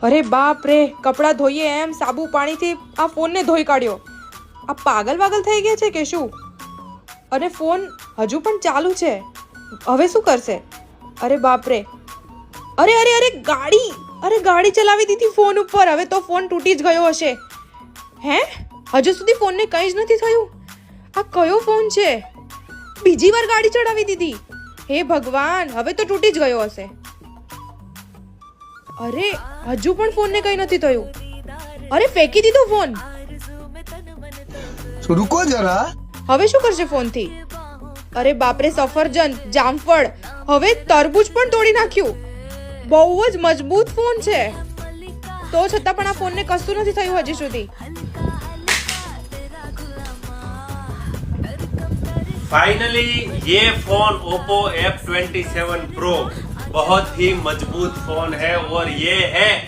અરે બાપ રે, કપડાં ધોઈએ એમ સાબુ પાણીથી આ ફોનને ધોઈ કાઢ્યો. આ પાગલ થઈ ગયા છે કે શું? અને ફોન હજુ પણ ચાલુ છે. હવે શું કરશે? અરે બાપ રે, અરે અરે અરે ગાડી, અરે ગાડી ચલાવી દીધી ફોન ઉપર. હવે તો ફોન તૂટી જ ગયો હશે. હે, હજુ સુધી ફોનને કંઈ જ નથી થયું. આ કયો ફોન છે? બીજી વાર ગાડી ચડાવી દીધી. હે ભગવાન, હવે તો તૂટી જ ગયો હશે. અરે હજુ પણ ફોનને કંઈ નથી થયું. અરે ફેંકી દીધો ફોન. रुको जरा. હવે શું કરશે ફોનથી? અરે બાપરે, સફરજન, જામફળ, હવે તરબૂચ પણ તોડી નાખ્યું. બહુ જ મજબૂત ફોન છે, તો છતાં પણ આ ફોનને કશું નથી થયું હજી સુધી. फाइनली ये फोन Oppo F27 Pro बहुत ही मजबूत फोन है और ये है